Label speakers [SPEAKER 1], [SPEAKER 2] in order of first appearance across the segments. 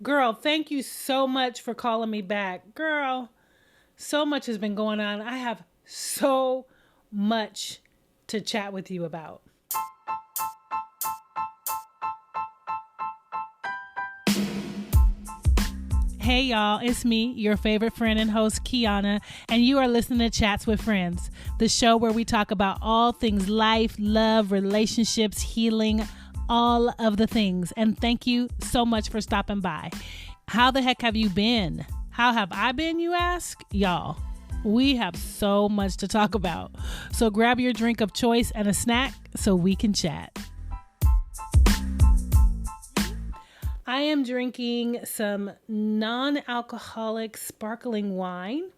[SPEAKER 1] Girl, thank you so much for calling me back. Girl, so much has been going on. I have so much to chat with you about. Hey y'all, it's me, your favorite friend and host, Kiana, and you are listening to Chats with Friends, the show where we talk about all things life, love, relationships, healing, all of the things. And thank you so much for stopping by. How the heck have you been? How have I been, you ask? Y'all, we have so much to talk about. So grab your drink of choice and a snack so we can chat. I am drinking some non-alcoholic sparkling wine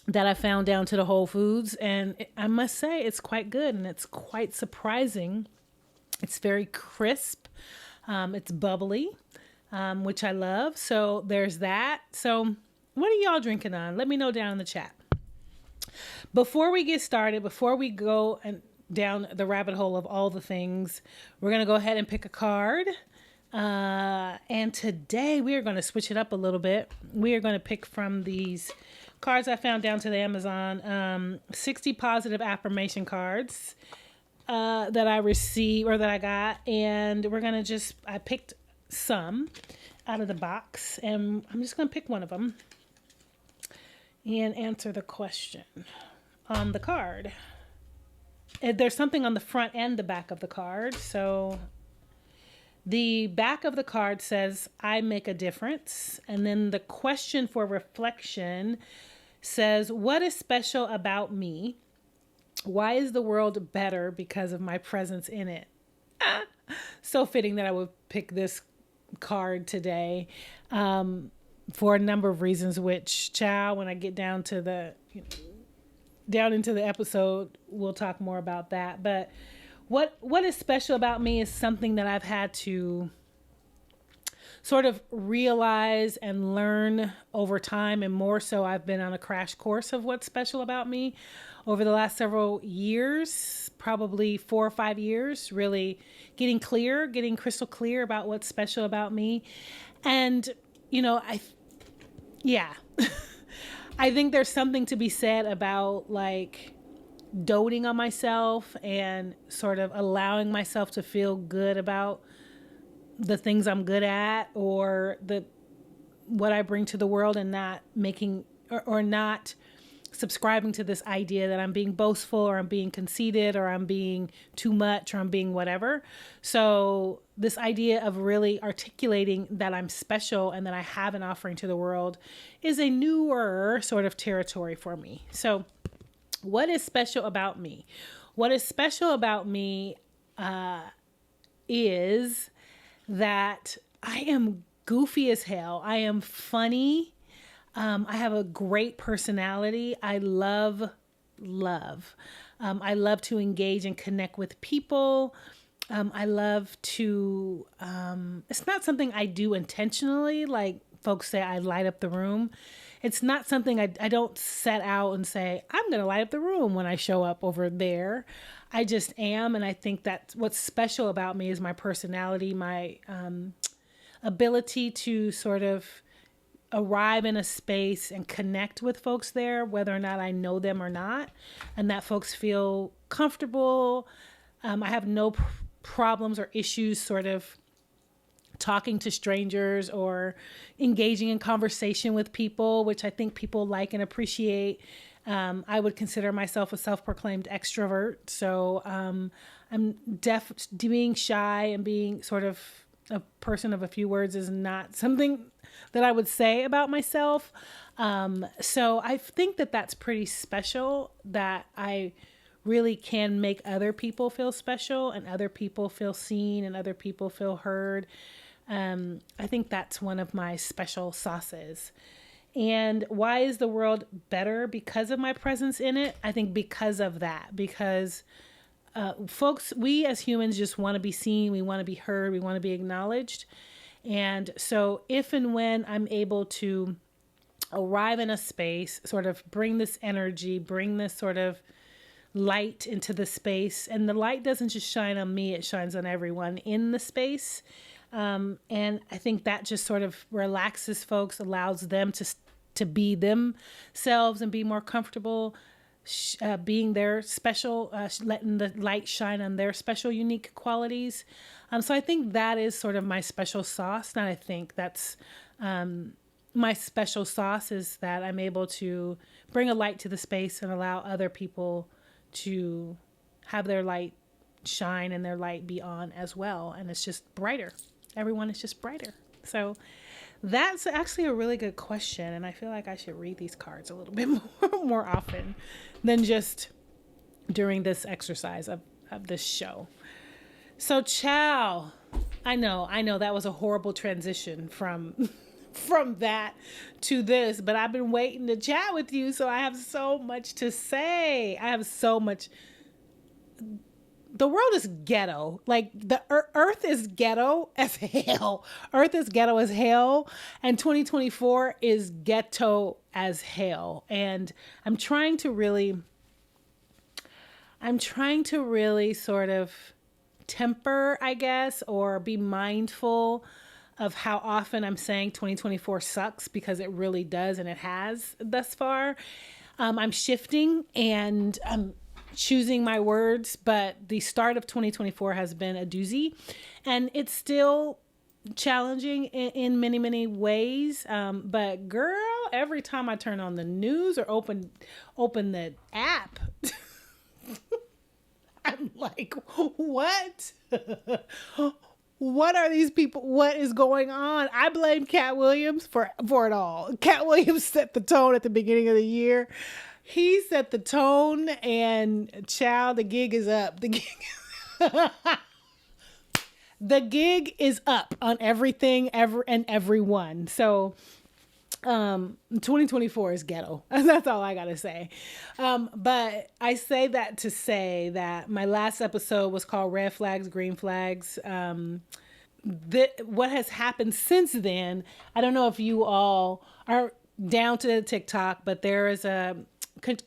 [SPEAKER 1] that I found down to the Whole Foods. And I must say it's quite good and it's quite surprising. It's very crisp. It's bubbly, which I love. So there's that. So what are y'all drinking on? Let me know down in the chat. Before we get started, before we go and down the rabbit hole of all the things, we're going to go ahead and pick a card. And today we are going to switch it up a little bit. We are going to pick from these cards I found down to the Amazon, 60 positive affirmation cards that I received or that I got. And we're going to I picked some out of the box and I'm just going to pick one of them and answer the question on the card. There's something on the front and the back of the card. So the back of the card says, I make a difference. And then the question for reflection says, what is special about me? Why is the world better because of my presence in it? So fitting that I would pick this card today for a number of reasons, which, when I get down to down into the episode, we'll talk more about that. But what is special about me is something that I've had to sort of realize and learn over time. And more so, I've been on a crash course of what's special about me over the last several years, probably 4 or 5 years, really getting crystal clear about what's special about me. And, I think there's something to be said about like doting on myself and sort of allowing myself to feel good about the things I'm good at or what I bring to the world, and not making or not subscribing to this idea that I'm being boastful or I'm being conceited or I'm being too much or I'm being whatever. So this idea of really articulating that I'm special and that I have an offering to the world is a newer sort of territory for me. So what is special about me? What is special about me is that I am goofy as hell. I am funny. I have a great personality. I love. I love to engage and connect with people. I love to, it's not something I do intentionally. Like folks say, I light up the room. It's not something I don't set out and say, I'm going to light up the room when I show up over there. I just am. And I think that what's special about me is my personality, my ability to sort of arrive in a space and connect with folks there, whether or not I know them or not, and that folks feel comfortable. I have no problems or issues sort of talking to strangers or engaging in conversation with people, which I think people like and appreciate. I would consider myself a self-proclaimed extrovert. So I'm being shy and being sort of a person of a few words is not something that I would say about myself. So I think that that's pretty special, that I really can make other people feel special and other people feel seen and other people feel heard. I think that's one of my special sauces. And why is the world better because of my presence in it? I think because of that, because folks, we as humans just want to be seen. We want to be heard. We want to be acknowledged. And so if and when I'm able to arrive in a space, sort of bring this energy, bring this sort of light into the space, and the light doesn't just shine on me, it shines on everyone in the space. And I think that just sort of relaxes folks, allows them to be themselves and be more comfortable being their special, letting the light shine on their special, unique qualities. So I think that is sort of my special sauce. And I think that's my special sauce, is that I'm able to bring a light to the space and allow other people to have their light shine and their light be on as well. And it's just brighter. Everyone is just brighter. So that's actually a really good question. And I feel like I should read these cards a little bit more often than just during this exercise of this show. So ciao. I know that was a horrible transition from that to this, but I've been waiting to chat with you. So I have so much to say. I have so much. The world is ghetto. Like the earth is ghetto as hell. Earth is ghetto as hell. And 2024 is ghetto as hell. And I'm trying to really sort of temper, I guess, or be mindful of how often I'm saying 2024 sucks, because it really does. And it has thus far. I'm shifting and I'm choosing my words, but the start of 2024 has been a doozy, and it's still challenging in many, many ways. But girl, every time I turn on the news or open the app, I'm like, what? What are these people? What is going on? I blame Cat Williams for it all. Cat Williams set the tone at the beginning of the year. He set the tone, and child, the gig is up. The gig is up on everything, and everyone. So 2024 is ghetto. That's all I gotta say. But I say that to say that my last episode was called Red Flags, Green Flags. What has happened since then, I don't know if you all are down to the TikTok, but there is a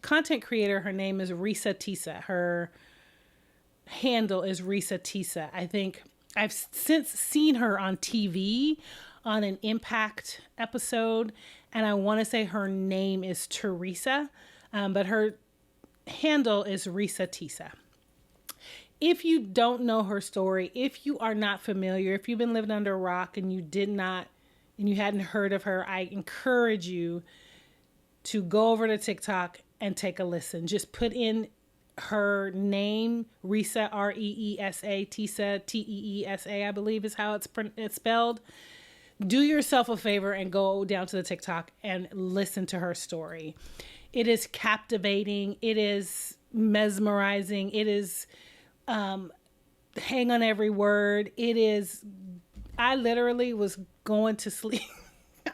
[SPEAKER 1] content creator. Her name is Risa Tisa. Her handle is Risa Tisa. I think I've since seen her on TV on an Impact episode, and I want to say her name is Teresa, but her handle is Risa Tisa. If you don't know her story, if you are not familiar, if you've been living under a rock and you hadn't heard of her, I encourage you to go over to TikTok and take a listen. Just put in her name, Risa, Reesa, Tisa, Teesa, I believe is how it's spelled. Do yourself a favor and go down to the TikTok and listen to her story. It is captivating. It is mesmerizing. It is hang on every word. It is, I literally was going to sleep.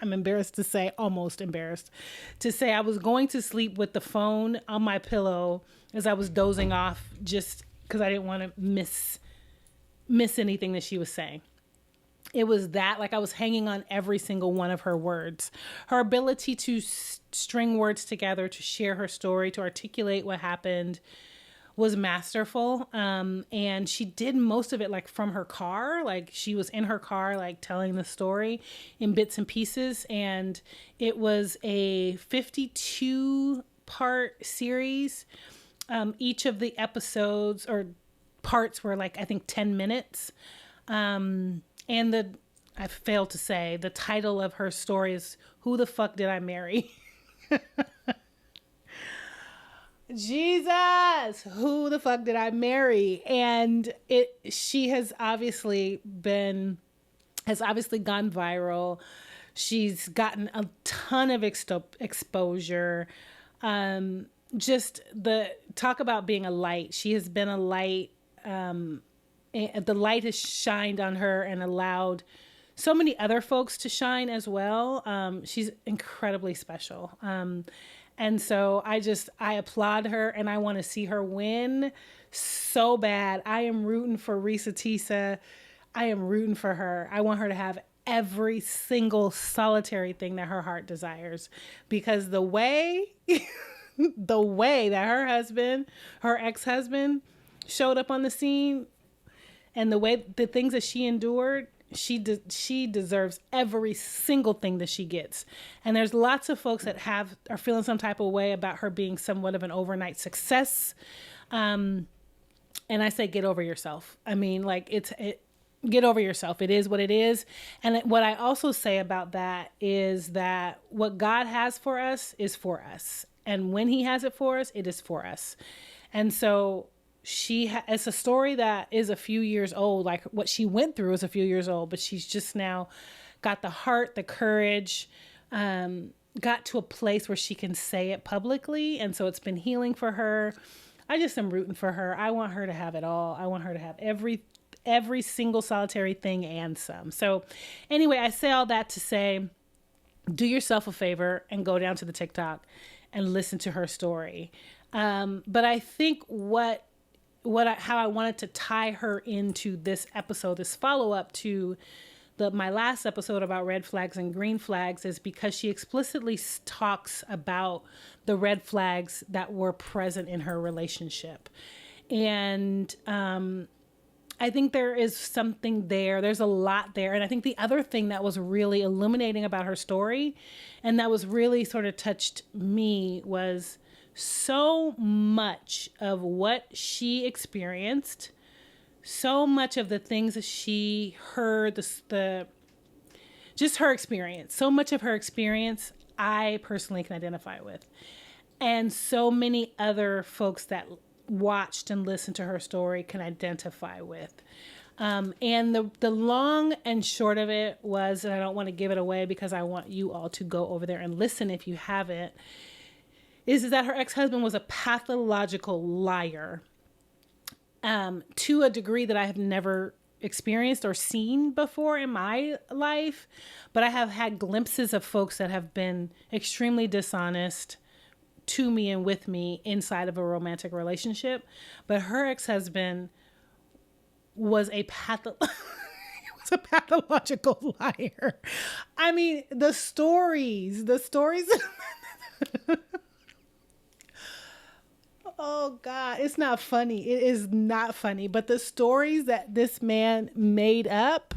[SPEAKER 1] I'm embarrassed to say, almost embarrassed to say, I was going to sleep with the phone on my pillow as I was dozing off, just because I didn't want to miss anything that she was saying. It was that, like, I was hanging on every single one of her words. Her ability to string words together, to share her story, to articulate what happened was masterful. And she did most of it like from her car. Like she was in her car, like telling the story in bits and pieces. And it was a 52-part series. Each of the episodes or parts were like, I think 10 minutes. And I failed to say, the title of her story is Who the Fuck Did I Marry? Jesus, who the fuck did I marry? And she has obviously gone viral. She's gotten a ton of exposure. Just talk about being a light. She has been a light. The light has shined on her and allowed so many other folks to shine as well. She's incredibly special. And so I applaud her and I want to see her win so bad. I am rooting for Risa Tisa. I am rooting for her. I want her to have every single solitary thing that her heart desires, because the way that her ex-husband showed up on the scene and the things that she endured, she deserves every single thing that she gets. And there's lots of folks that are feeling some type of way about her being somewhat of an overnight success. And I say, get over yourself. I mean, like get over yourself. It is what it is. And what I also say about that is that what God has for us is for us. And when he has it for us, it is for us. And so it's a story that is a few years old. Like what she went through is a few years old, but she's just now got the heart, the courage, got to a place where she can say it publicly. And so it's been healing for her. I just am rooting for her. I want her to have it all. I want her to have every single solitary thing and some. So anyway, I say all that to say, do yourself a favor and go down to the TikTok and listen to her story. But I think how I wanted to tie her into this episode, this follow-up to my last episode about red flags and green flags, is because she explicitly talks about the red flags that were present in her relationship. And I think there is something there. There's a lot there. And I think the other thing that was really illuminating about her story, and that was really sort of touched me, was so much of what she experienced, so much of the things that she heard, just her experience, so much of her experience I personally can identify with. And so many other folks that watched and listened to her story can identify with. And the long and short of it was, and I don't want to give it away because I want you all to go over there and listen if you haven't, is that her ex-husband was a pathological liar, to a degree that I have never experienced or seen before in my life. But I have had glimpses of folks that have been extremely dishonest to me and with me inside of a romantic relationship. But her ex-husband was a pathological liar. I mean, the stories. Oh God, it's not funny. It is not funny. But the stories that this man made up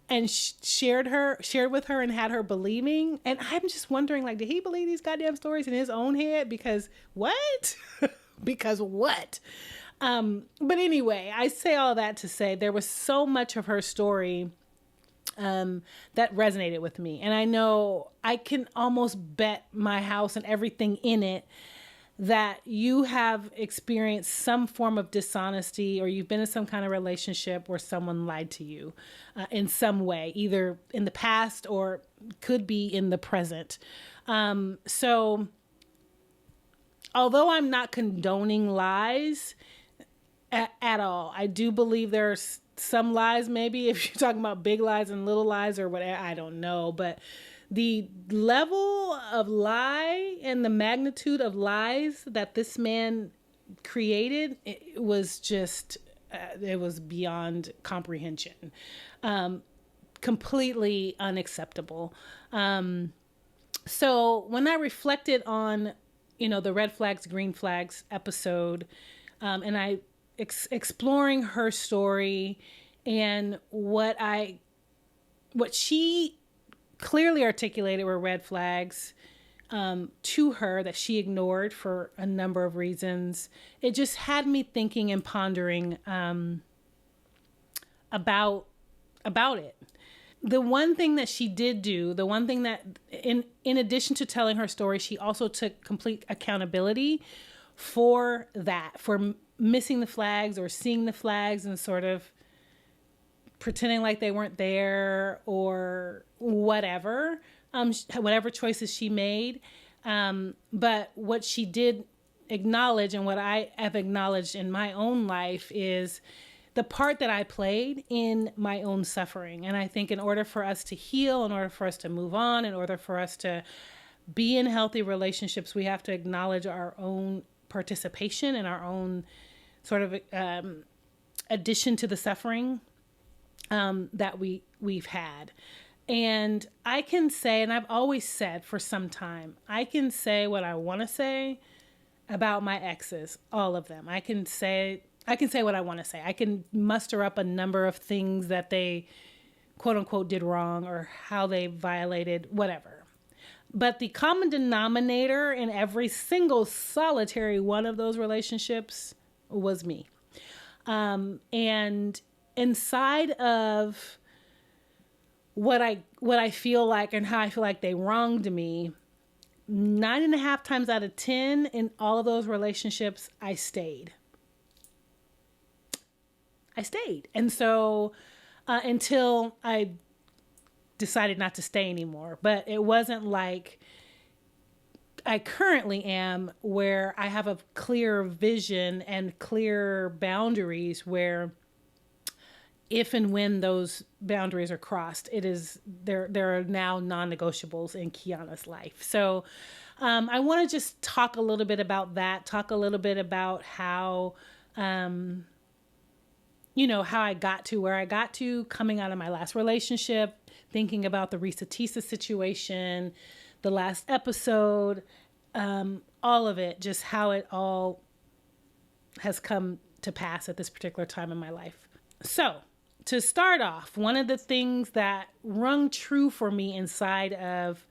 [SPEAKER 1] and shared with her and had her believing. And I'm just wondering, like, did he believe these goddamn stories in his own head? Because what? Because what? But anyway, I say all that to say there was so much of her story that resonated with me. And I know I can almost bet my house and everything in it that you have experienced some form of dishonesty, or you've been in some kind of relationship where someone lied to you in some way, either in the past or could be in the present. So although I'm not condoning lies at all, I do believe there's some lies, maybe if you're talking about big lies and little lies or whatever, I don't know. But the level of lie and the magnitude of lies that this man created, it was just, it was beyond comprehension. Completely unacceptable. So when I reflected on, the red flags, green flags episode, and I exploring her story and what she clearly articulated were red flags to her that she ignored for a number of reasons. It just had me thinking and pondering about it. The one thing that she did do, the one thing that in addition to telling her story, she also took complete accountability for that, for missing the flags or seeing the flags and sort of pretending like they weren't there or whatever, whatever choices she made. But what she did acknowledge, and what I have acknowledged in my own life, is the part that I played in my own suffering. And I think in order for us to heal, in order for us to move on, in order for us to be in healthy relationships, we have to acknowledge our own participation and our own sort of addition to the suffering that we've had. And I can say, and I've always said for some time, I can say what I want to say about my exes, all of them. I can say what I want to say. I can muster up a number of things that they quote unquote did wrong or how they violated whatever. But the common denominator in every single solitary one of those relationships was me. And inside of what I feel like and how I feel like they wronged me, 9.5 times out of 10 in all of those relationships, I stayed. And so until I decided not to stay anymore. But it wasn't like I currently am, where I have a clear vision and clear boundaries where if and when those boundaries are crossed, there are now non-negotiables in Keonna's life. So I want to just talk a little bit about that, talk a little bit about how, how I got to where I got to coming out of my last relationship, thinking about the Risa Tisa situation, the last episode, all of it, just how it all has come to pass at this particular time in my life. So to start off, one of the things that rung true for me inside of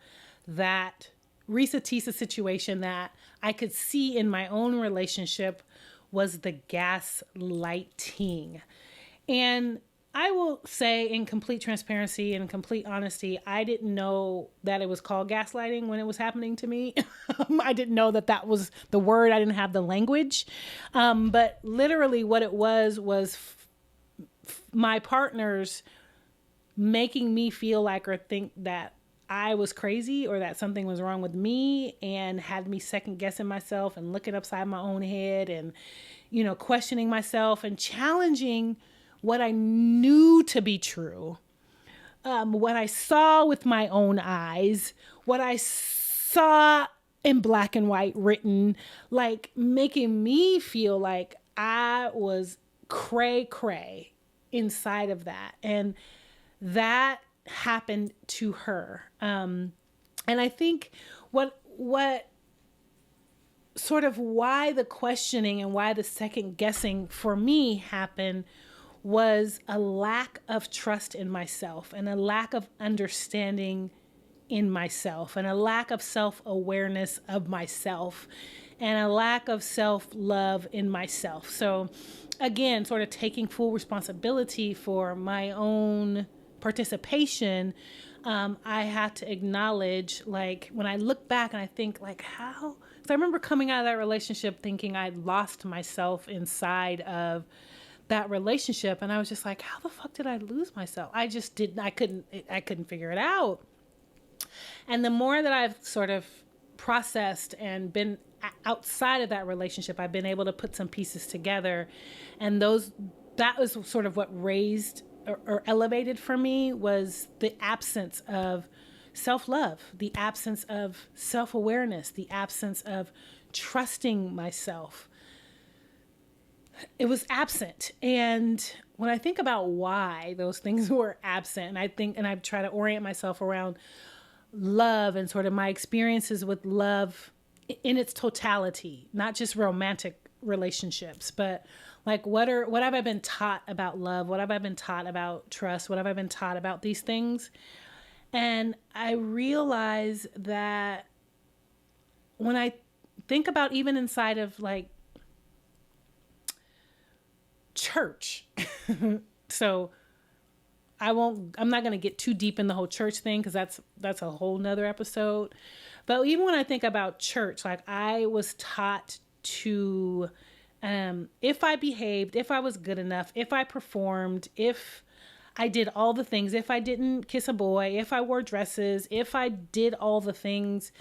[SPEAKER 1] that Risa Tisa situation that I could see in my own relationship was the gaslighting. And I will say in complete transparency and complete honesty, I didn't know that it was called gaslighting when it was happening to me. I didn't know that was the word. I didn't have the language. But literally what it was my partners making me feel like or think that I was crazy or that something was wrong with me, and had me second guessing myself and looking upside my own head and, questioning myself and challenging what I knew to be true, what I saw with my own eyes, what I saw in black and white written, like making me feel like I was cray inside of that. And that happened to her. And I think what sort of why the questioning and why the second guessing for me happened was a lack of trust in myself and a lack of understanding in myself and a lack of self-awareness of myself and a lack of self-love in myself. So again, sort of taking full responsibility for my own participation, I had to acknowledge, like, when I look back and I think, like, how? So I remember coming out of that relationship thinking I'd lost myself inside of that relationship. And I was just like, how the fuck did I lose myself? I couldn't figure it out. And the more that I've sort of processed and been outside of that relationship, I've been able to put some pieces together. And that was sort of what raised or elevated for me was the absence of self-love, the absence of self-awareness, the absence of trusting myself. It was absent. And when I think about why those things were absent, and I try to orient myself around love and sort of my experiences with love in its totality, not just romantic relationships, but like what have I been taught about love? What have I been taught about trust? What have I been taught about these things? And I realize that when I think about even inside of like church, so I'm not going to get too deep in the whole church thing because that's a whole nother episode. But even when I think about church, like I was taught to, if I behaved, if I was good enough, if I performed, if I did all the things, if I didn't kiss a boy, if I wore dresses, if I did all the things,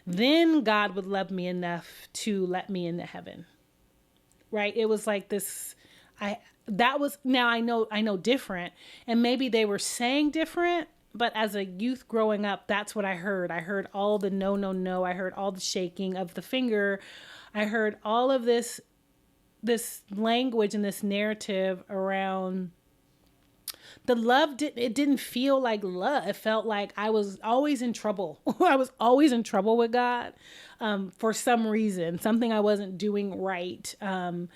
[SPEAKER 1] then God would love me enough to let me into heaven. Right? It was like this, now I know different, and maybe they were saying different, but as a youth growing up, that's what I heard. I heard all the no. I heard all the shaking of the finger. I heard all of this language and this narrative around the love. It didn't feel like love. It felt like I was always in trouble. I was always in trouble with God for some reason, something I wasn't doing right. And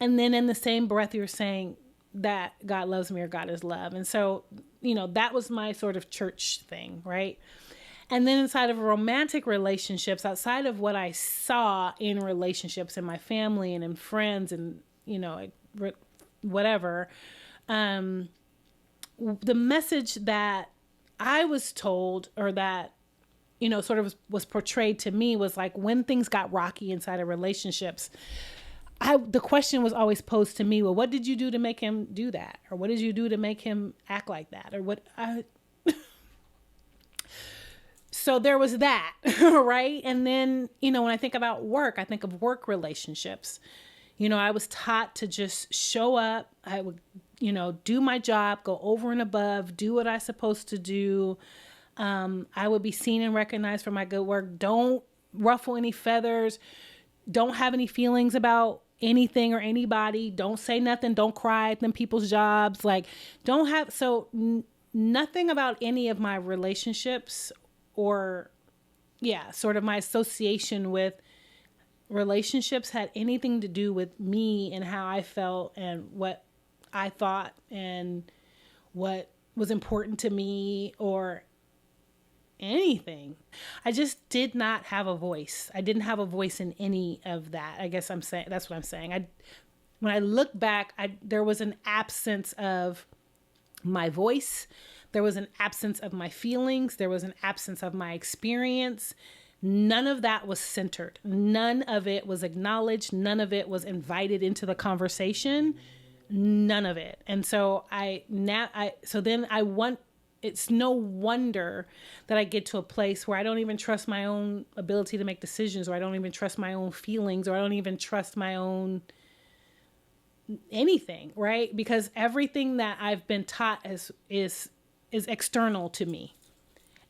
[SPEAKER 1] then in the same breath, you're saying, that God loves me or God is love. And so, that was my sort of church thing, right? And then inside of romantic relationships, outside of what I saw in relationships in my family and in friends and, whatever, the message that I was told, or that, sort of was portrayed to me, was like, when things got rocky inside of relationships, the question was always posed to me, well, what did you do to make him do that? Or what did you do to make him act like that? Or what so there was that, right? And then, when I think about work, I think of work relationships. I was taught to just show up. I would, do my job, go over and above, do what I'm supposed to do. I would be seen and recognized for my good work. Don't ruffle any feathers. Don't have any feelings about anything or anybody. Don't say nothing. Don't cry at them people's jobs. Like, nothing about any of my relationships, or sort of my association with relationships, had anything to do with me and how I felt and what I thought and what was important to me or anything. I just did not have a voice. I didn't have a voice in any of that. I guess that's what I'm saying. When I look back, there was an absence of my voice. There was an absence of my feelings. There was an absence of my experience. None of that was centered. None of it was acknowledged. None of it was invited into the conversation. None of it. And so it's no wonder that I get to a place where I don't even trust my own ability to make decisions, or I don't even trust my own feelings, or I don't even trust my own anything, right? Because everything that I've been taught is external to me.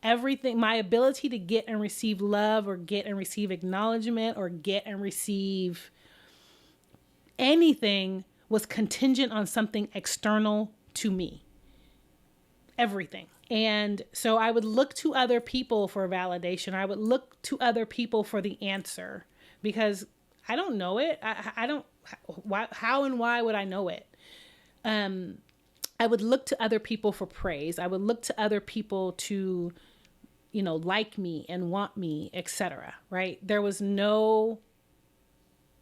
[SPEAKER 1] Everything, my ability to get and receive love, or get and receive acknowledgement, or get and receive anything, was contingent on something external to me. Everything. And so I would look to other people for validation. I would look to other people for the answer, because I don't know it. I don't, how and why would I know it? I would look to other people for praise. I would look to other people to, like me and want me, etc. Right? There was no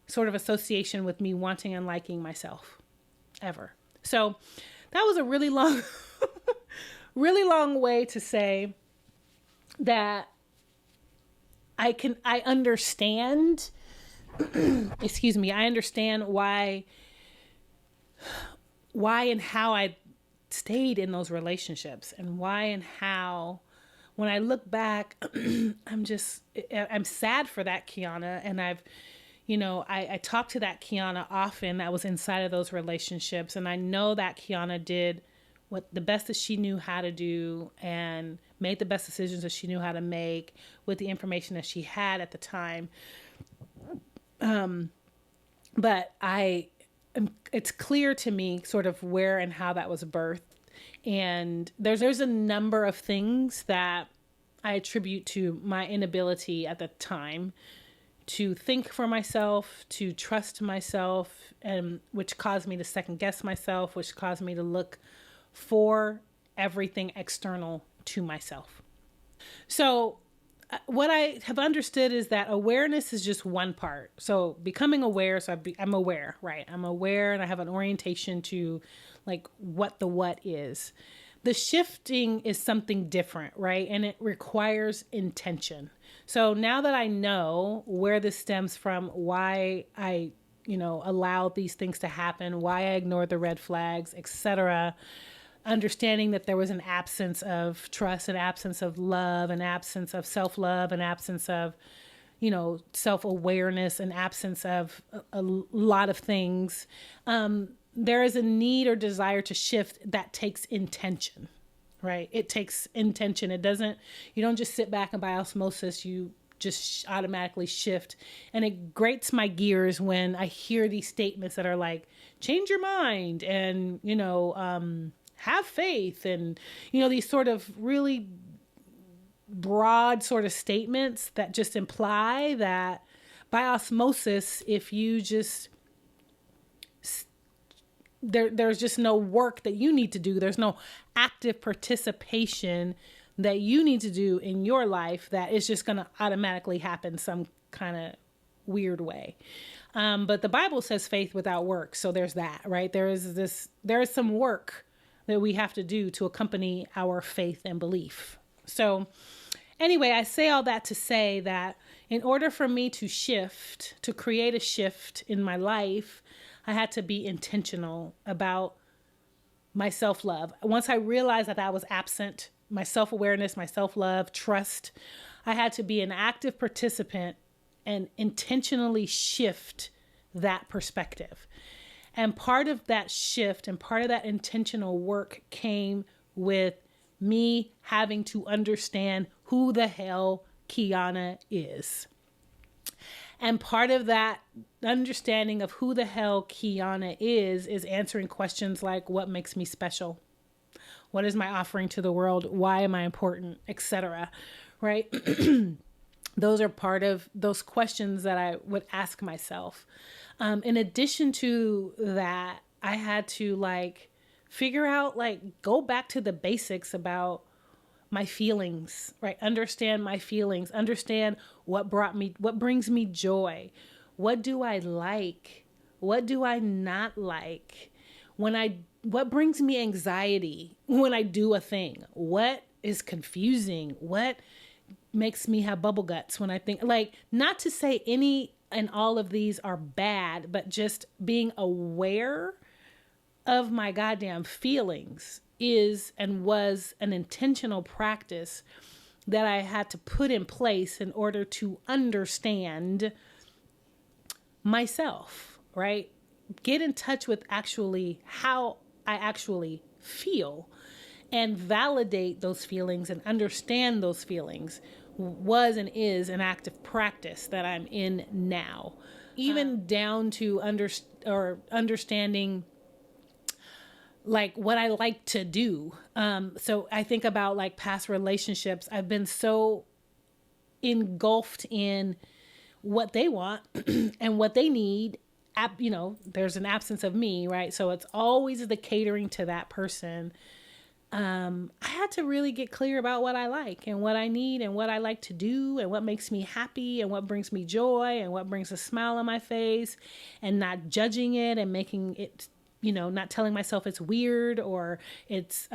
[SPEAKER 1] sort of association with me wanting and liking myself ever. So that was a really long, really long way to say that I understand, excuse me, I understand why and how I stayed in those relationships, and why and how, when I look back, I'm sad for that Kiana. And I talk to that Kiana often that was inside of those relationships. And I know that Kiana did what the best that she knew how to do, and made the best decisions that she knew how to make with the information that she had at the time. But it's clear to me sort of where and how that was birthed. And there's a number of things that I attribute to my inability at the time to think for myself, to trust myself, and which caused me to second guess myself, which caused me to look for everything external to myself. So what I have understood is that awareness is just one part. So becoming aware, I'm aware, right? I'm aware, and I have an orientation to like what the what is. The shifting is something different, right? And it requires intention. So now that I know where this stems from, why I, allowed these things to happen, why I ignored the red flags, etc., understanding that there was an absence of trust, an absence of love, an absence of self-love, an absence of, self-awareness, an absence of a lot of things. There is a need or desire to shift that takes intention, right? It takes intention. You don't just sit back and by osmosis, you just automatically shift. And it grates my gears when I hear these statements that are like, change your mind and, have faith, and, these sort of really broad sort of statements that just imply that by osmosis, if you just there's just no work that you need to do. There's no active participation that you need to do in your life that is just going to automatically happen some kind of weird way. But the Bible says faith without work. So there's that, right? There is some work that we have to do to accompany our faith and belief. So anyway, I say all that to say that in order for me to shift, to create a shift in my life, I had to be intentional about my self-love. Once I realized that was absent, my self-awareness, my self-love, trust, I had to be an active participant and intentionally shift that perspective. And part of that shift and part of that intentional work came with me having to understand who the hell Keonna is. And part of that understanding of who the hell Keonna is answering questions like, what makes me special? What is my offering to the world? Why am I important? Etc. Right? Those are part of those questions that I would ask myself. In addition to that, I had to figure out, go back to the basics about my feelings, right? Understand my feelings, understand what brings me joy. What do I like? What do I not like? What brings me anxiety when I do a thing? What is confusing? What makes me have bubble guts when I think, not to say any and all of these are bad, but just being aware of my goddamn feelings is and was an intentional practice that I had to put in place in order to understand myself, right? Get in touch with actually how I actually feel and validate those feelings and understand those feelings was and is an active practice that I'm in now. Even down to understanding what I like to do. So I think about past relationships. I've been so engulfed in what they want and what they need. There's an absence of me, right? So it's always the catering to that person. I had to really get clear about what I like and what I need and what I like to do and what makes me happy and what brings me joy and what brings a smile on my face, and not judging it and making it, not telling myself it's weird or it's,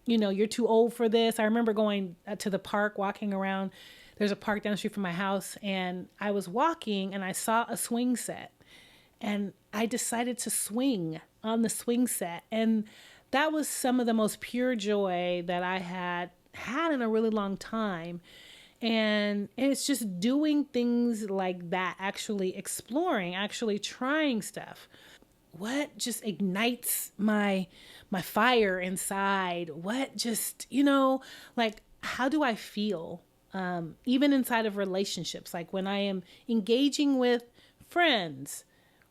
[SPEAKER 1] you're too old for this. I remember going to the park, walking around. There's a park down the street from my house, and I was walking and I saw a swing set, and I decided to swing on the swing set. And that was some of the most pure joy that I had in a really long time. And it's just doing things like that, actually exploring, actually trying stuff. What just ignites my fire inside? What just, how do I feel? Even inside of relationships, when I am engaging with friends,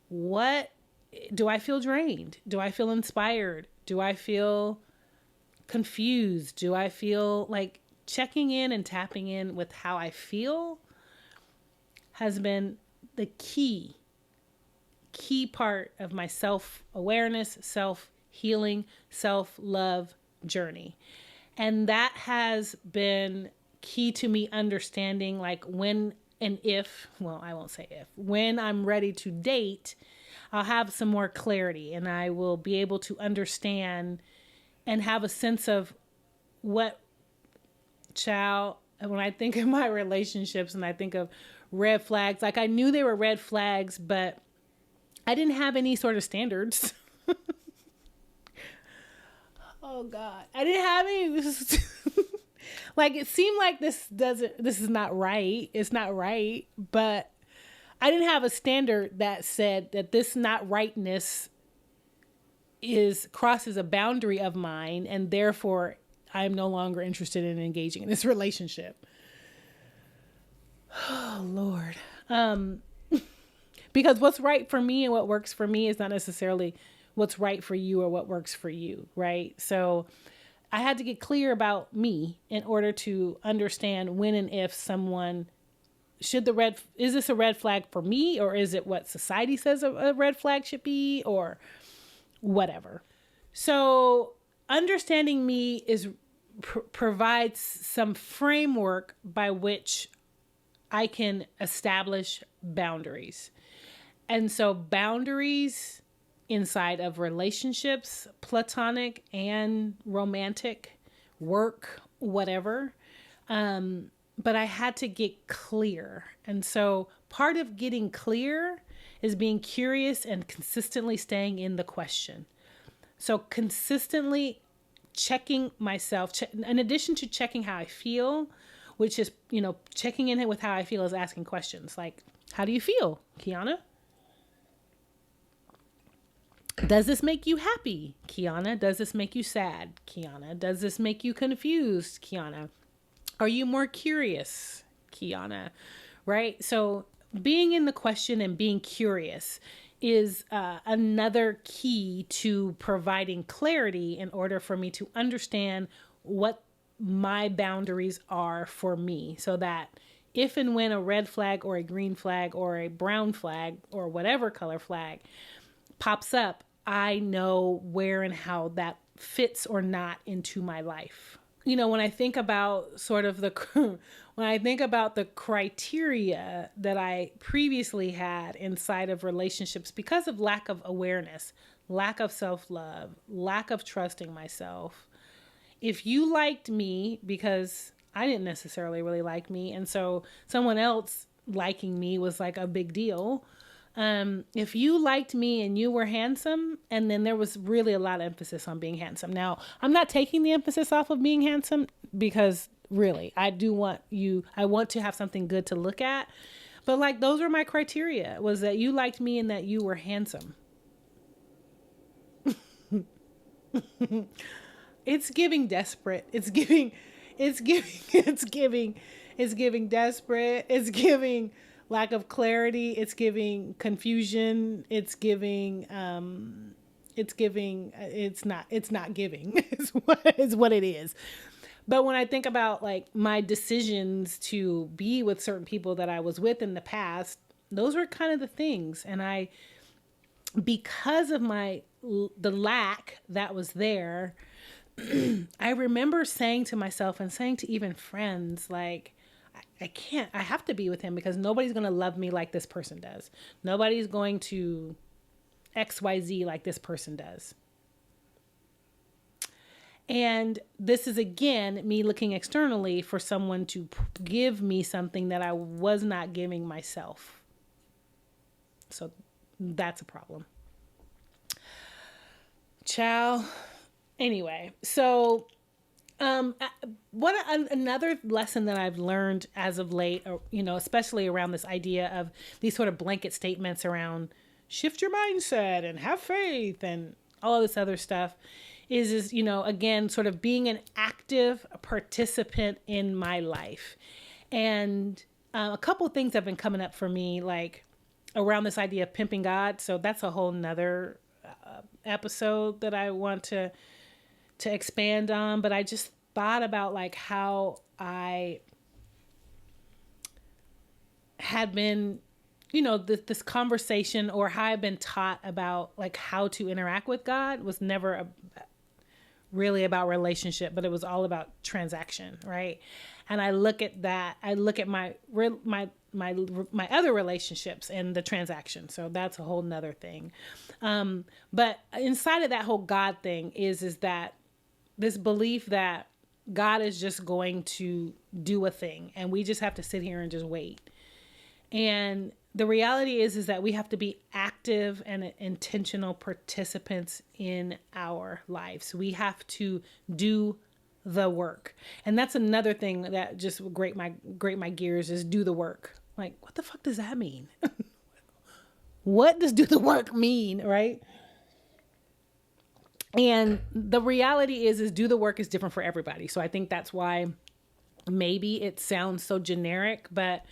[SPEAKER 1] what do I feel drained? Do I feel inspired? Do I feel confused? Do I feel checking in and tapping in with how I feel has been the key part of my self-awareness, self-healing, self-love journey. And that has been key to me understanding when and if, well, I won't say if, when I'm ready to date, I'll have some more clarity and I will be able to understand and have a sense of when I think of my relationships and I think of red flags, I knew they were red flags, but I didn't have any sort of standards. Oh God. I didn't have any, it seemed like this is not right. It's not right, but I didn't have a standard that said that this not rightness crosses a boundary of mine, and therefore I'm no longer interested in engaging in this relationship. Oh Lord. Because what's right for me and what works for me is not necessarily what's right for you or what works for you, right? So I had to get clear about me in order to understand when and if someone is this a red flag for me, or is it what society says a red flag should be? Or whatever. So understanding me provides some framework by which I can establish boundaries. And so boundaries inside of relationships, platonic and romantic, work, whatever. But I had to get clear. And so part of getting clear is being curious and consistently staying in the question. So consistently checking myself, in addition to checking how I feel, which is, checking in with how I feel is asking questions like, how do you feel, Kiana? Does this make you happy, Kiana? Does this make you sad, Kiana? Does this make you confused, Kiana? Are you more curious, Kiana? Right? So being in the question and being curious is another key to providing clarity in order for me to understand what my boundaries are for me, so that if and when a red flag or a green flag or a brown flag or whatever color flag pops up, I know where and how that fits or not into my life. When I think about when I think about the criteria that I previously had inside of relationships because of lack of awareness, lack of self-love, lack of trusting myself. If you liked me because I didn't necessarily really like me, and so someone else liking me was like a big deal. If you liked me and you were handsome, and then there was really a lot of emphasis on being handsome. Now, I'm not taking the emphasis off of being handsome because really, I want to have something good to look at. But like, those were my criteria, was that you liked me and that you were handsome. It's giving desperate. It's giving desperate. It's giving lack of clarity. It's giving confusion. It's not giving is what it is. But when I think about like my decisions to be with certain people that I was with in the past, those were kind of the things. And because of the lack that was there, I remember saying to myself and saying to even friends, like, I have to be with him because nobody's going to love me like this person does. Nobody's going to XYZ like this person does. And this is, again, me looking externally for someone to give me something that I was not giving myself. So that's a problem. Ciao. Anyway, so another lesson that I've learned as of late, especially around this idea of these sort of blanket statements around shift your mindset and have faith and all of this other stuff is again, sort of being an active participant in my life. And a couple of things have been coming up for me, like around this idea of pimping God. So that's a whole nother episode that I want to expand on. But I just thought about like how I had been, this conversation, or how I've been taught about like how to interact with God was never really about relationship, but it was all about transaction, right? And I look at that. I look at my other relationships and the transaction. So that's a whole nother thing. But inside of that whole God thing is that this belief that God is just going to do a thing and we just have to sit here and just wait. And the reality is that we have to be active and intentional participants in our lives. We have to do the work. And that's another thing that just grate my gears is do the work. Like, what the fuck does that mean? What does do the work mean, right? And the reality is do the work is different for everybody. So I think that's why maybe it sounds so generic, but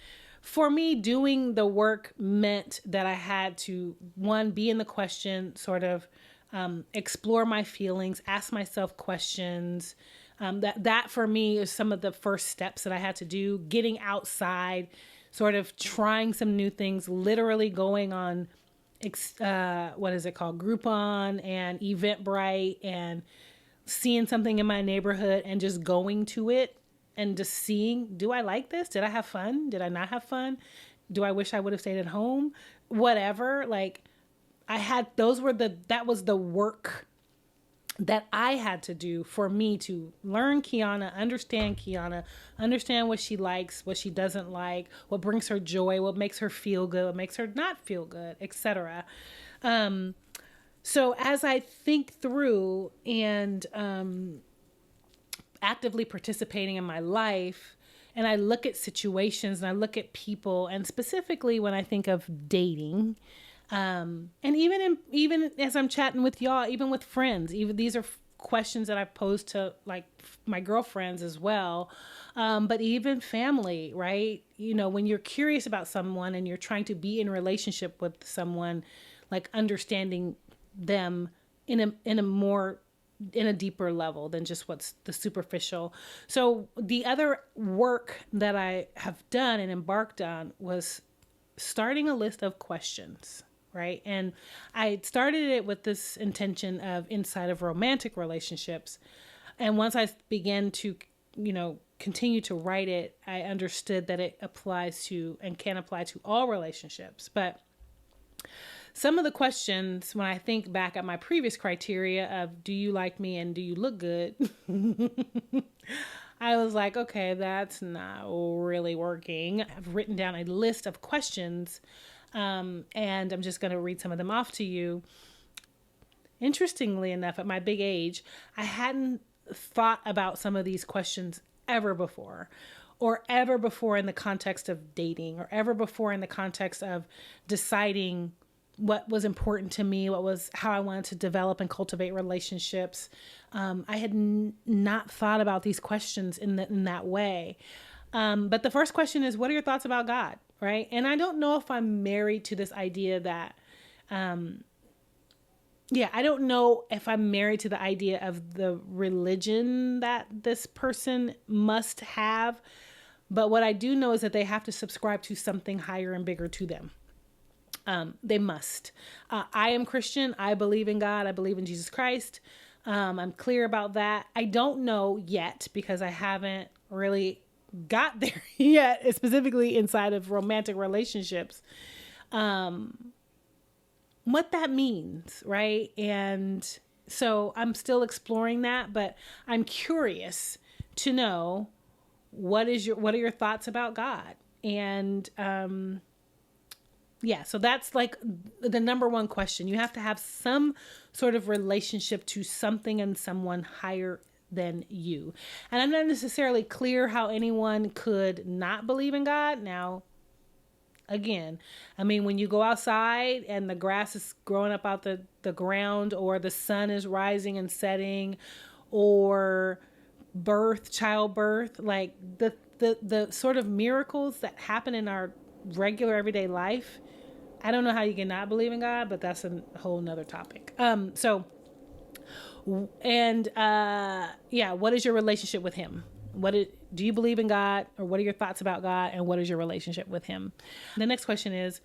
[SPEAKER 1] for me, doing the work meant that I had to, one, be in the question, sort of explore my feelings, ask myself questions. That for me is some of the first steps that I had to do, getting outside, sort of trying some new things, literally going on what is it called? Groupon and Eventbrite, and seeing something in my neighborhood and just going to it and just seeing, do I like this? Did I have fun? Did I not have fun? Do I wish I would have stayed at home? Whatever. Like, that was the work that I had to do for me to learn Kiana, understand what she likes, what she doesn't like, what brings her joy, what makes her feel good, what makes her not feel good, etc. So as I think through and actively participating in my life, and I look at situations and I look at people, and specifically when I think of dating, and even as I'm chatting with y'all, even with friends, even these are questions that I've posed to like my girlfriends as well, but even family, right? You know, when you're curious about someone and you're trying to be in a relationship with someone, like understanding them in a deeper level than just what's the superficial. So the other work that I have done and embarked on was starting a list of questions, right? And I started it with this intention of inside of romantic relationships. And once I began to, continue to write it, I understood that it applies to and can apply to all relationships. But some of the questions, when I think back at my previous criteria of do you like me and do you look good, I was like, okay, that's not really working. I've written down a list of questions, and I'm just going to read some of them off to you. Interestingly enough, at my big age, I hadn't thought about some of these questions ever before, or ever before in the context of dating, or ever before in the context of deciding what was important to me, how I wanted to develop and cultivate relationships. I had not thought about these questions in that way. But the first question is, what are your thoughts about God? Right? And I don't know if I'm married to this idea that, I don't know if I'm married to the idea of the religion that this person must have. But what I do know is that they have to subscribe to something higher and bigger to them. They must. I am Christian. I believe in God. I believe in Jesus Christ. I'm clear about that. I don't know yet because I haven't really got there yet, specifically inside of romantic relationships, what that means, right? And so I'm still exploring that, but I'm curious to know what are your thoughts about God? And, so that's like the number one question. You have to have some sort of relationship to something and someone higher than you. And I'm not necessarily clear how anyone could not believe in God. Now, again, I mean, when you go outside and the grass is growing up out the ground, or the sun is rising and setting, or childbirth, like the sort of miracles that happen in our regular everyday life, I don't know how you can not believe in God, but that's a whole nother topic. What is your relationship with him? Do you believe in God, or what are your thoughts about God, and what is your relationship with him? The next question is,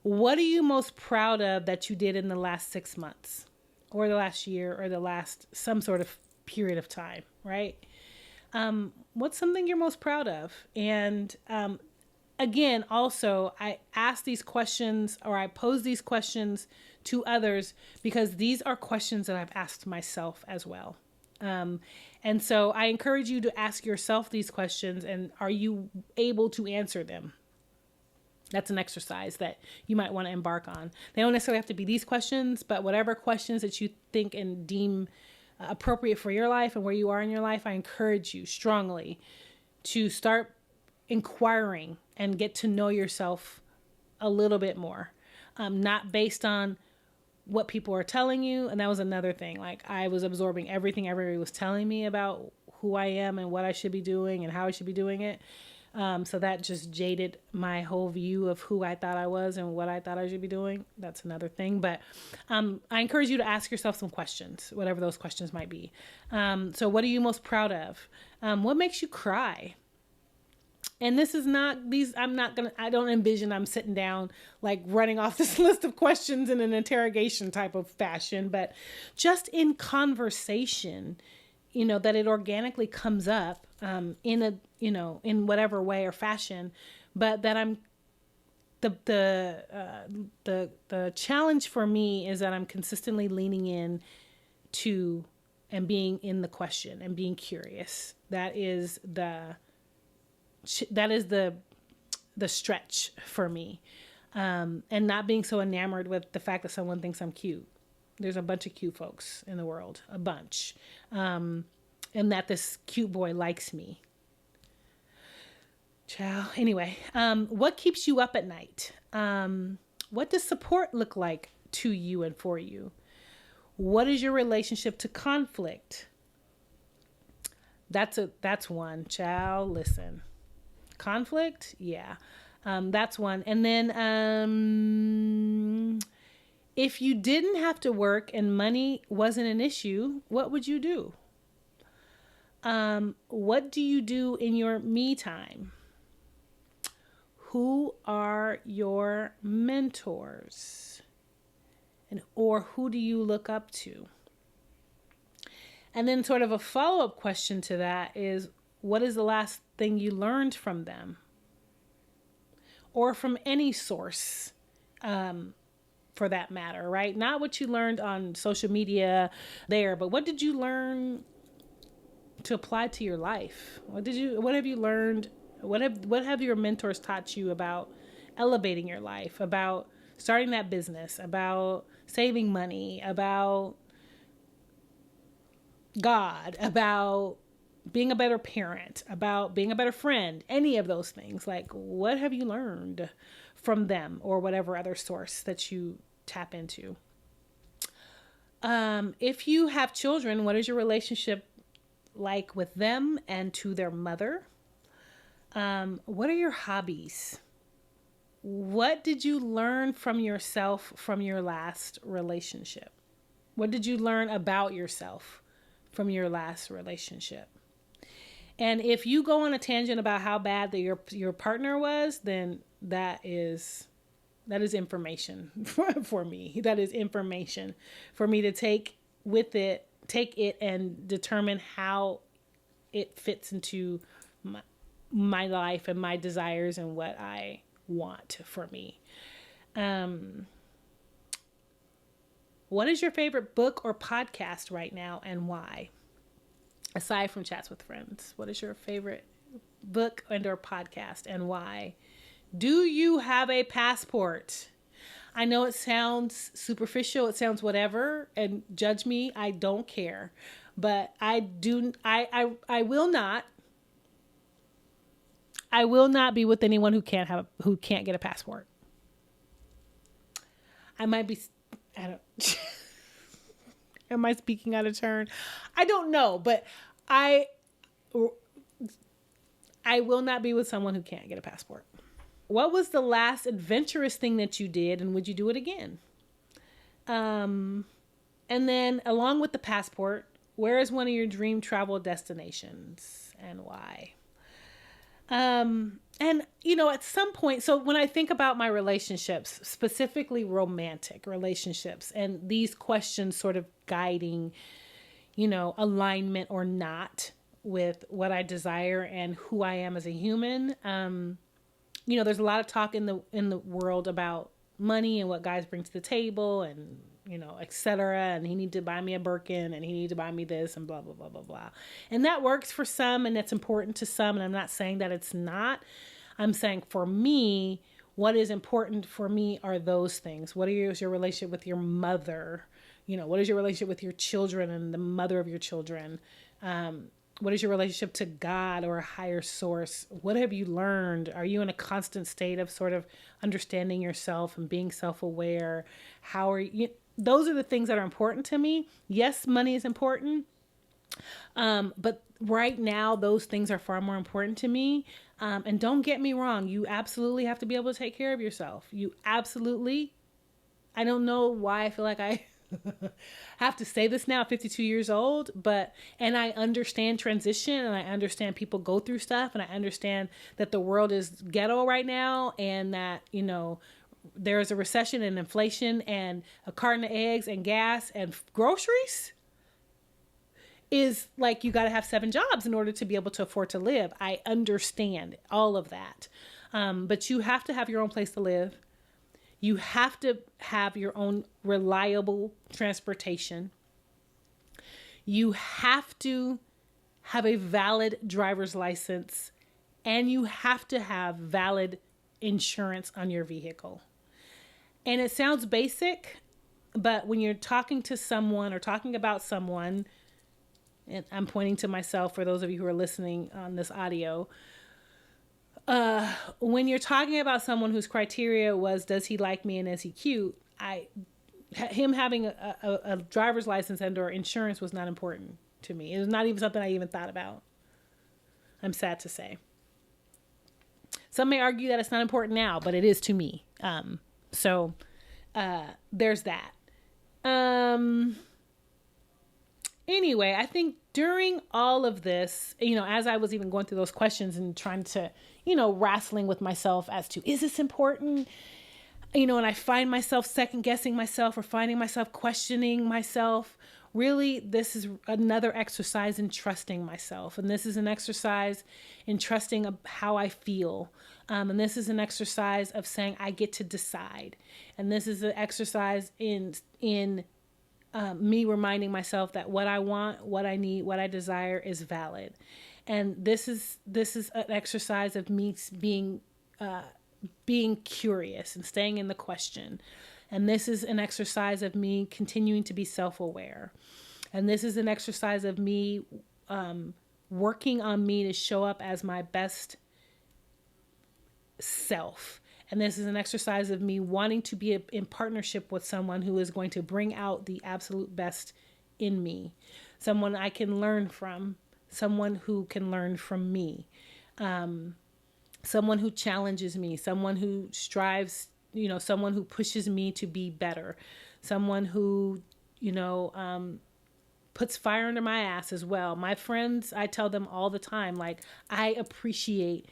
[SPEAKER 1] what are you most proud of that you did in the last 6 months, or the last year, or the last some sort of period of time, right? What's something you're most proud of? And again, also, I ask these questions, or I pose these questions to others because these are questions that I've asked myself as well. And so I encourage you to ask yourself these questions, and are you able to answer them? That's an exercise that you might want to embark on. They don't necessarily have to be these questions, but whatever questions that you think and deem appropriate for your life and where you are in your life, I encourage you strongly to start inquiring and get to know yourself a little bit more, not based on what people are telling you. And that was another thing. Like, I was absorbing everything everybody was telling me about who I am and what I should be doing and how I should be doing it. So that just jaded my whole view of who I thought I was and what I thought I should be doing. That's another thing. But I encourage you to ask yourself some questions, whatever those questions might be. So what are you most proud of? What makes you cry? And this is not these, I don't envision I'm sitting down like running off this list of questions in an interrogation type of fashion, but just in conversation, that it organically comes up in a, in whatever way or fashion, but that I'm, the challenge for me is that I'm consistently leaning in to and being in the question and being curious. That is the stretch for me, and not being so enamored with the fact that someone thinks I'm cute. There's a bunch of cute folks in the world, a bunch, and that this cute boy likes me. Ciao. Anyway, what keeps you up at night? What does support look like to you and for you? What is your relationship to conflict? That's one. Ciao. Listen. Conflict? Yeah. That's one. And then, if you didn't have to work and money wasn't an issue, what would you do? What do you do in your me time? Who are your mentors? Or who do you look up to? And then sort of a follow-up question to that is, what is the last thing you learned from them? Or from any source, for that matter, right? Not what you learned on social media there, but what did you learn to apply to your life? What have you learned? What have your mentors taught you about elevating your life, about starting that business, about saving money, about God, about being a better parent, about being a better friend, any of those things? Like, what have you learned from them or whatever other source that you tap into? If you have children, what is your relationship like with them and to their mother? What are your hobbies? What did you learn from yourself from your last relationship? What did you learn about yourself from your last relationship? And if you go on a tangent about how bad your partner was, then that is information for me. That is information for me to take it and determine how it fits into my life and my desires and what I want for me. What is your favorite book or podcast right now and why? Aside from Chats with Friends, what is your favorite book and or podcast and why? Do you have a passport? I know it sounds superficial, it sounds whatever, and judge me, I don't care. But I will not be with anyone who can't get a passport. I don't am I speaking out of turn? I don't know, but I will not be with someone who can't get a passport. What was the last adventurous thing that you did, and would you do it again? And then along with the passport, where is one of your dream travel destinations and why? And at some point, so when I think about my relationships, specifically romantic relationships, and these questions sort of guiding, alignment or not with what I desire and who I am as a human. There's a lot of talk in the world about money and what guys bring to the table and, et cetera. And he need to buy me a Birkin and he need to buy me this and blah, blah, blah, blah, blah. And that works for some and that's important to some. And I'm not saying that it's not. I'm saying for me, what is important for me are those things. What is your relationship with your mother? What is your relationship with your children and the mother of your children? What is your relationship to God or a higher source? What have you learned? Are you in a constant state of sort of understanding yourself and being self-aware? How are you? Those are the things that are important to me. Yes, money is important. But right now, those things are far more important to me. And don't get me wrong. You absolutely have to be able to take care of yourself. You absolutely. I don't know why I feel like I have to say this now at 52 years old, and I understand transition, and I understand people go through stuff, and I understand that the world is ghetto right now, and that, there is a recession and inflation and a carton of eggs and gas and groceries is like, you got to have 7 jobs in order to be able to afford to live. I understand all of that. But you have to have your own place to live. You have to have your own reliable transportation. You have to have a valid driver's license, and you have to have valid insurance on your vehicle. And it sounds basic, but when you're talking to someone or talking about someone, and I'm pointing to myself for those of you who are listening on this audio, when you're talking about someone whose criteria was, does he like me and is he cute? Him having a driver's license and or insurance was not important to me. It was not even something I even thought about. I'm sad to say. Some may argue that it's not important now, but it is to me. So there's that. Anyway, I think during all of this, as I was even going through those questions and trying to, wrestling with myself as to, is this important? And I find myself second guessing myself or finding myself questioning myself. Really, this is another exercise in trusting myself. And this is an exercise in trusting how I feel. And this is an exercise of saying I get to decide. And this is an exercise in me reminding myself that what I want, what I need, what I desire is valid. And this is an exercise of me being curious and staying in the question. And this is an exercise of me continuing to be self-aware. And this is an exercise of me working on me to show up as my best self. And this is an exercise of me wanting to be in partnership with someone who is going to bring out the absolute best in me. Someone I can learn from. Someone who can learn from me. Someone who challenges me. Someone who strives, someone who pushes me to be better. Someone who, puts fire under my ass as well. My friends, I tell them all the time, like, I appreciate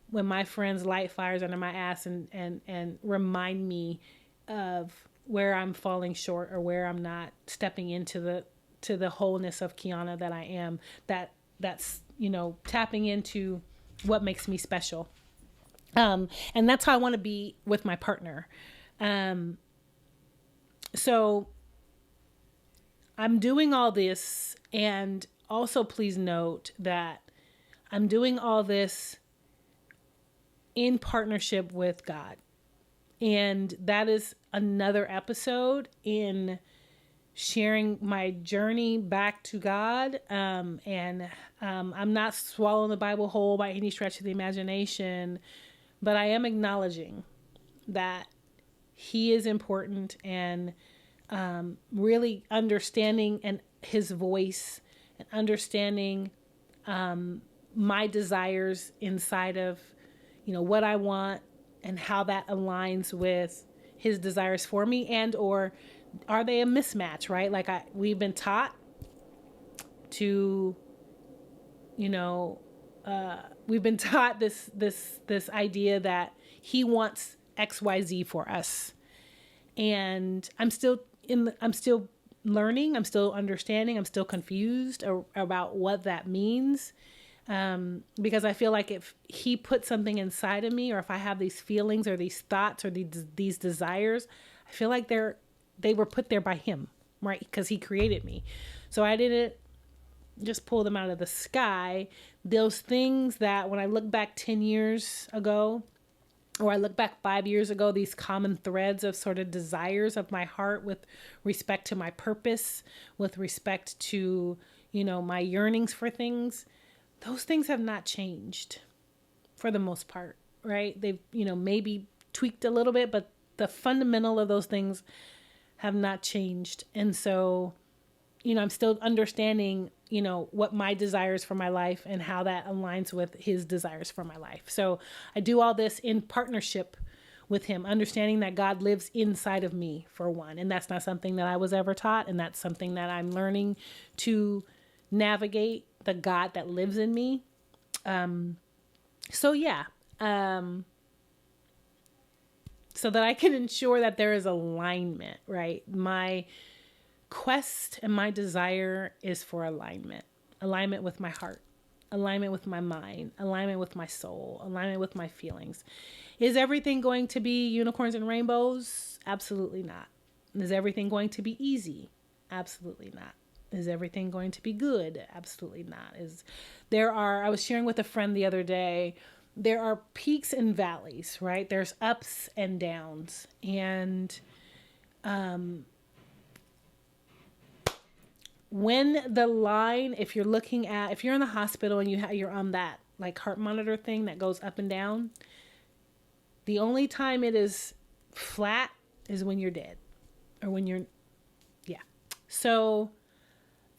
[SPEAKER 1] when my friends light fires under my ass and remind me of where I'm falling short or where I'm not stepping into the wholeness of Kionna that I am, that's tapping into what makes me special. And that's how I want to be with my partner. So I'm doing all this, and also please note that I'm doing all this in partnership with God. And that is another episode in sharing my journey back to God. I'm not swallowing the Bible whole by any stretch of the imagination, but I am acknowledging that He is important, and really understanding and His voice and understanding my desires inside of what I want and how that aligns with His desires for me, and or are they a mismatch, right? Like we've been taught to, we've been taught this idea that He wants XYZ for us. And I'm still learning, I'm still understanding, I'm still confused about what that means. Because I feel like if He put something inside of me, or if I have these feelings or these thoughts or these desires, I feel like they were put there by Him, right? Because He created me. So I didn't just pull them out of the sky. Those things that when I look back 10 years ago, or I look back 5 years ago, these common threads of sort of desires of my heart with respect to my purpose, with respect to, my yearnings for things, those things have not changed for the most part, right? They've, maybe tweaked a little bit, but the fundamental of those things have not changed. And so, I'm still understanding, what my desires for my life and how that aligns with His desires for my life. So I do all this in partnership with him, understanding that God lives inside of me, for one. And that's not something that I was ever taught. And that's something that I'm learning to navigate, the God that lives in me. So yeah. So that I can ensure that there is alignment, right? My quest and my desire is for alignment with my heart, alignment with my mind, alignment with my soul, alignment with my feelings. Is everything going to be unicorns and rainbows? Absolutely not. Is everything going to be easy? Absolutely not. Is everything going to be good? Absolutely not. I was sharing with a friend the other day, there are peaks and valleys, right? There's ups and downs. And when the line, if you're in the hospital and you're on that like heart monitor thing that goes up and down, the only time it is flat is when you're dead or yeah. So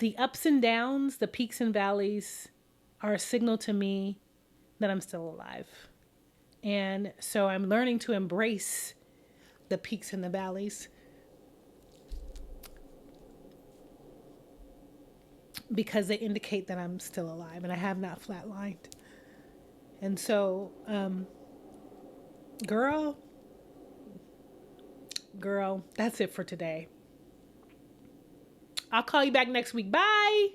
[SPEAKER 1] the ups and downs, the peaks and valleys are a signal to me that I'm still alive. And so I'm learning to embrace the peaks and the valleys because they indicate that I'm still alive and I have not flatlined. And so, girl, that's it for today. I'll call you back next week. Bye.